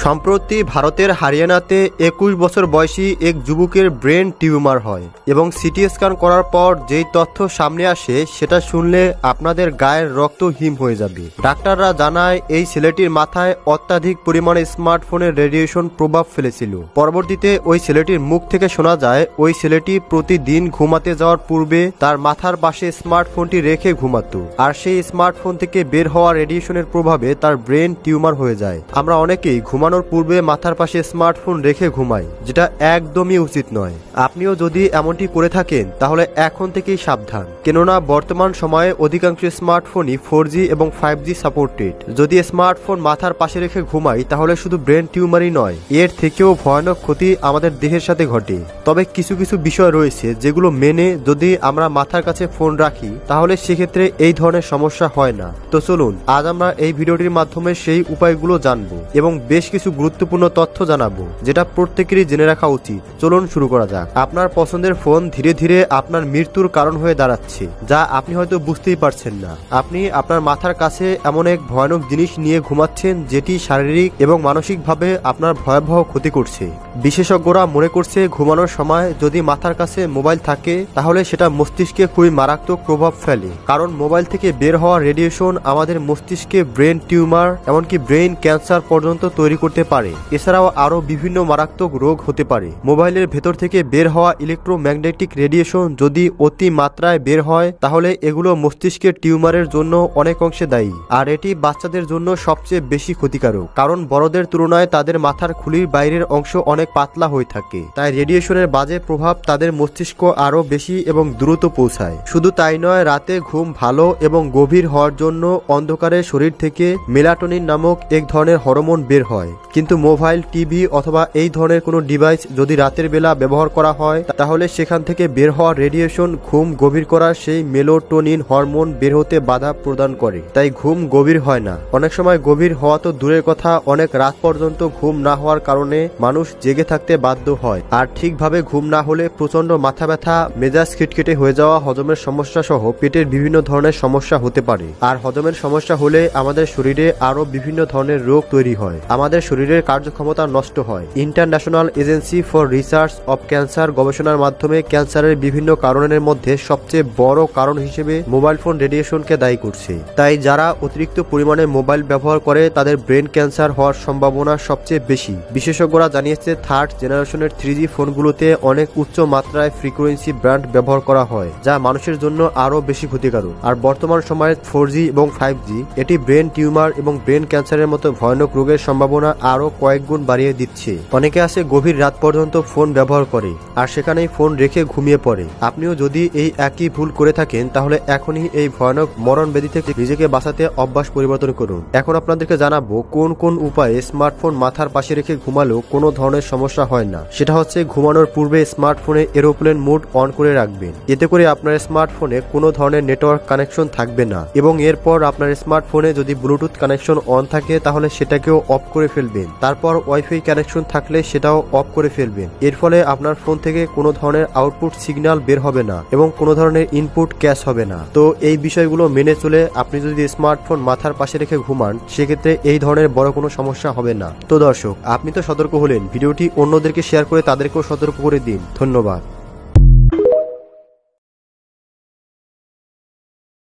সম্প্রতি ভারতের হরিয়ানাতে 21 বছর বয়সী এক যুবকের ব্রেন টিউমার হয় এবং সিটি স্ক্যান করার পর যেই তথ্য সামনে আসে সেটা শুনলে আপনাদের গায়ের রক্ত হিম হয়ে যাবে। ডাক্তাররা জানায় এই ছেলেটির মাথায় অত্যাধিক পরিমাণে স্মার্টফোনের রেডিয়েশন প্রভাব ফেলেছিল। পরবর্তীতে ওই ছেলেটির মুখ থেকে শোনা যায় ওই ছেলেটি প্রতিদিন ঘুমাতে যাওয়ার পূর্বে তার মাথার পাশে স্মার্টফোনটি রেখে ঘুমাতো, আর সেই স্মার্টফোন থেকে বের হওয়া রেডিয়েশনের প্রভাবে তার ব্রেন টিউমার হয়ে যায়। আমরা অনেকেই ঘুমানোর পূর্বে মাথার পাশে স্মার্টফোন রেখে ঘুমাই, যেটা একদমই উচিত নয়। আপনিও যদি এমনটি করে থাকেন তাহলে এখন থেকেই সাবধান, কেননা বর্তমান সময়ে অধিকাংশ স্মার্টফোনই 4G এবং 5G সাপোর্টেড। যদি স্মার্টফোন মাথার পাশে রেখে ঘুমাই তাহলে শুধু ব্রেন টিউমারই নয়, এর থেকেও ভয়ানক ক্ষতি আমাদের দেহের সাথে ঘটে। তবে কিছু কিছু বিষয় রয়েছে যেগুলো মেনে যদি আমরা মাথার কাছে ফোন রাখি তাহলে সেক্ষেত্রে এই ধরনের সমস্যা হয় না। তো চলুন আজ আমরা এই ভিডিওটির মাধ্যমে সেই উপায়গুলো জানবো এবং বেশ কিছু গুরুত্বপূর্ণ তথ্য জানাবো যেটা প্রত্যেকেরই জেনে রাখা উচিত। চলুন শুরু করা যাক। আপনার পছন্দের ফোন ধীরে ধীরে আপনার মৃত্যুর কারণ হয়ে দাঁড়াচ্ছে, যা আপনি হয়তো বুঝতেই পারছেন না। আপনি আপনার মাথার কাছে এমন এক ভয়ানক জিনিস নিয়ে ঘুমাচ্ছেন যেটি শারীরিক এবং মানসিকভাবে আপনার ভয়াবহ ক্ষতি করছে। বিশেষজ্ঞরা মনে করছে ঘুমানোর সময় যদি মাথার কাছে মোবাইল থাকে তাহলে সেটা মস্তিষ্কে খুবই মারাত্মক প্রভাব ফেলে, কারণ মোবাইল থেকে বের হওয়া রেডিয়েশন আমাদের মস্তিষ্কে ব্রেন টিউমার এমনকি ব্রেন ক্যান্সার পর্যন্ত তৈরি করতে পারে। এছাড়াও আরো বিভিন্ন মারাত্মক রোগ হতে পারে। মোবাইলের ভেতর থেকে বের হওয়া ইলেকট্রোম্যাগনেটিক রেডিয়েশন যদি অতি মাত্রায় বের হয় তাহলে এগুলো মস্তিষ্কের টিউমারের জন্য অনেক অংশে দায়ী, আর এটি বাচ্চাদের জন্য সবচেয়ে বেশি ক্ষতিকারক, কারণ বড়দের তুলনায় তাদের মাথার খুলির বাইরের অংশ অনেক পাতলা হয়ে থাকে। তাই রেডিয়েশনের বাজে প্রভাব তাদের মস্তিষ্ক আরো বেশি এবং দ্রুত পৌঁছায়। শুধু তাই নয়, রাতে ঘুম ভালো এবং গভীর হওয়ার জন্য অন্ধকারে শরীর থেকে মেলাটোনিন নামক এক ধরনের হরমোন বের হয়, কিন্তু মোবাইল, টিভি অথবা এই ধরনের কোনো ডিভাইস যদি রাতের বেলা ব্যবহার করা হয় তাহলে সেখান থেকে বের হওয়া রেডিয়েশন ঘুম গভীর করার সেই মেলাটোনিন হরমোন বের হতে বাধা প্রদান করে। তাই ঘুম গভীর হয় না। অনেক সময় গভীর হওয়া তো দূরের কথা, অনেক রাত পর্যন্ত ঘুম না হওয়ার কারণে মানুষ জেগে থাকতে বাধ্য হয়। আর ঠিকভাবে ঘুম না হলে প্রচন্ড মাথা ব্যথা, মেজাজ খিটখিটে হয়ে যাওয়া, হজমের সমস্যা সহ পেটের বিভিন্ন ধরনের সমস্যা হতে পারে। আর হজমের সমস্যা হলে আমাদের শরীরে আরো বিভিন্ন ধরনের রোগ তৈরি হয়, আমাদের শরীরের কার্যক্ষমতা নষ্ট হয়। International agency for research of cancer গবেষণার মাধ্যমে ক্যান্সারের বিভিন্ন কারণের মধ্যে সবচেয়ে বড় কারণ হিসেবে মোবাইল ফোন রেডিয়েশনকে দায়ী করছে। তাই যারা অতিরিক্ত পরিমাণে মোবাইল ব্যবহার করে তাদের ব্রেন ক্যান্সার হওয়ার সম্ভাবনা সবচেয়ে বেশি। বিশেষজ্ঞরা জানিয়েছে থার্ড জেনারেশনের 3G ফোনগুলোতে অনেক উচ্চ মাত্রায় ফ্রিকোয়েন্সি ব্যান্ড ব্যবহার করা হয়, যা মানুষের জন্য আরো বেশি ক্ষতিকারক। আর বর্তমান সময়ে 4G এবং 5G এটি ব্রেন টিউমার এবং ব্রেন ক্যান্সারের মতো ভয়ানক রোগের সম্ভাবনা আরো কয়েক গুণ বাড়িয়ে দিচ্ছে। অনেকে আছে গভীর রাত পর্যন্ত ফোন ব্যবহার করে আর সেখানেই ফোন রেখে ঘুমিয়ে পড়ে। আপনিও যদি এই একই ভুল করে থাকেন তাহলে এখনই এই ভয়ানক মরণ ব্যাধি থেকে নিজেকে বাঁচাতে অভ্যাস পরিবর্তন করুন। এখন আপনাদেরকে জানাবো কোন কোন উপায়ে স্মার্টফোন মাথার পাশে রেখে ঘুমালেও কোনো ধরনের সমস্যা হয় না। সেটা হচ্ছে ঘুমানোর পূর্বে স্মার্টফোনে এরোপ্লেন মোড অন করে রাখবেন। এতে করে আপনার স্মার্টফোনে কোনো ধরনের নেটওয়ার্ক কানেকশন থাকবে না, এবং এরপর আপনার স্মার্টফোনে যদি ব্লুটুথ কানেকশন অন থাকে তাহলে সেটাকেও অফ করে ফেলবেন। তারপর ওয়াইফাই কানেকশন থাকলে সেটাও অফ করে ফেলবেন। এর ফলে আপনার ফোন থেকে কোনো ধরনের আউটপুট সিগন্যাল বের হবে না এবং কোনো ধরনের ইনপুট ক্যাশ হবে না। তো এই বিষয়গুলো মেনে চলে আপনি যদি স্মার্টফোন মাথার পাশে রেখে ঘুমান সেক্ষেত্রে এই ধরনের বড় কোনো সমস্যা হবে না। তো দর্শক, আপনি তো সতর্ক হলেন, ভিডিওটি অন্যদেরকে শেয়ার করে তাদেরকেও সতর্ক করে দিন। ধন্যবাদ।